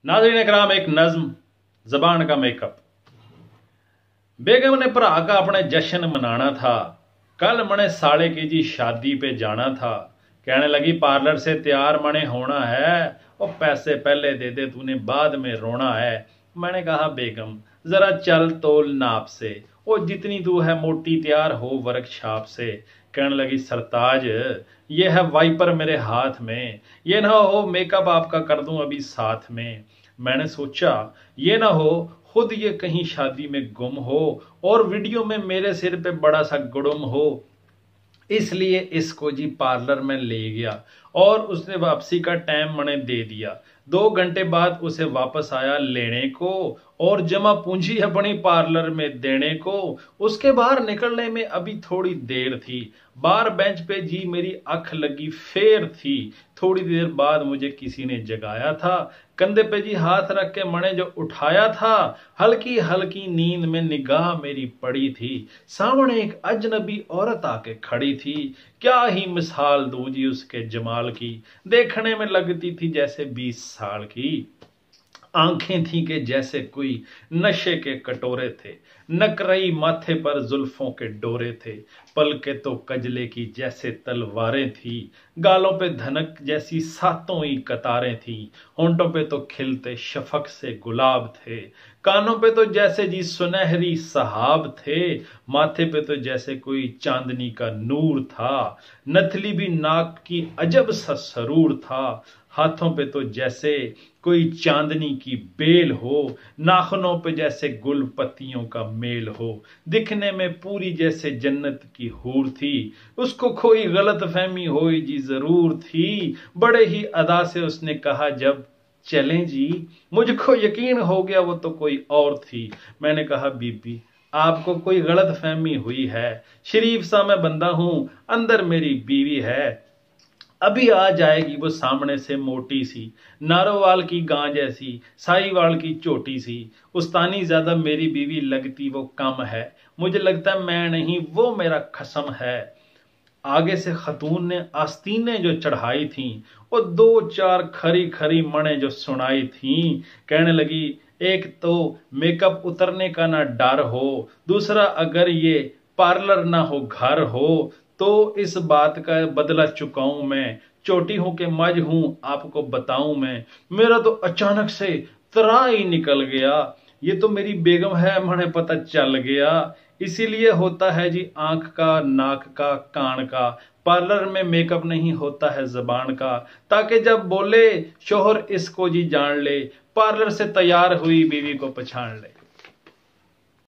नाज़रीन इकराम, एक नज्म ज़बान का मेकअप। बेगम ने भरा का अपने जश्न मनाना था, कल मने साले की जी शादी पे जाना था। कहने लगी पार्लर से तैयार मने होना है, और पैसे पहले दे दे तूने बाद में रोना है। मैंने कहा बेगम जरा चल तोल नाप से, वो जितनी तू है मोटी तैयार हो वर्कशॉप से। कहने लगी सरताज ये है वाइपर मेरे हाथ में, ये ना हो मेकअप आपका कर दूं अभी साथ में। मैंने सोचा ये ना हो खुद ये कहीं शादी में गुम हो और वीडियो में मेरे सिर पे बड़ा सा गुड़ुम हो, इसलिए इसको जी पार्लर में ले गया और उसने वापसी का टाइम मैंने दे दिया। 2 घंटे बाद उसे वापस आया लेने को और जमा पूंजी अपनी पार्लर में देने को। उसके बाहर निकलने में अभी थोड़ी देर थी, बार बेंच पे जी मेरी अख लगी फेर थी। थोड़ी देर बाद मुझे किसी ने जगाया था, कंधे पे जी हाथ रख के मैंने जो उठाया था। हल्की हल्की नींद में निगाह मेरी पड़ी थी, सामने एक अजनबी औरत आके खड़ी थी। क्या ही मिसाल दूं जी उसके जमाल की, देखने में लगती थी जैसे 20 साल की। आंखें थी कि जैसे कोई नशे के कटोरे थे, नकरई माथे पर जुल्फों के डोरे थे। पलके तो कजले की जैसे तलवारें थी, गालों पे धनक जैसी सातों ही कतारें थी। होंठों पे तो खिलते शफक से गुलाब थे, कानों पे तो जैसे जी सुनहरी सहाब थे। माथे पे तो जैसे कोई चांदनी का नूर था, नथली भी नाक की अजब सा सरूर था। हाथों पे तो जैसे कोई चांदनी की बेल हो, नाखनों पे जैसे गुल पत्तियों का मेल हो। दिखने में पूरी जैसे जन्नत की हूर थी, उसको कोई गलत फहमी हुई जी जरूर थी। बड़े ही अदा से उसने कहा जब चलें जी, मुझको यकीन हो गया वो तो कोई और थी। मैंने कहा बीबी आपको कोई गलत फहमी हुई है, शरीफ सा मैं बंदा हूं, अंदर मेरी बीवी है। अभी आ जाएगी वो सामने से मोटी सी, नारोवाल की गां जैसी, साहीवाल की चोटी सी। उस्तानी ज्यादा मेरी बीवी लगती वो कम है, मुझे लगता मैं नहीं वो मेरा खसम है। आगे से खतून ने आस्तीनें जो चढ़ाई थी, वो 2-4 खरी खरी मणे जो सुनाई थी। कहने लगी एक तो मेकअप उतरने का ना डर हो, दूसरा अगर ये पार्लर ना हो घर हो तो इस बात का बदला चुकाऊं मैं। चोटी हूं कि मज हूं आपको बताऊं मैं, मेरा तो अचानक से तरा ही निकल गया। ये तो मेरी बेगम है मैंने पता चल गया। इसीलिए होता है जी आंख का, नाक का, कान का, पार्लर में मेकअप नहीं होता है जबान का, ताकि जब बोले शोहर इसको जी जान ले, पार्लर से तैयार हुई बीवी को पहचान ले।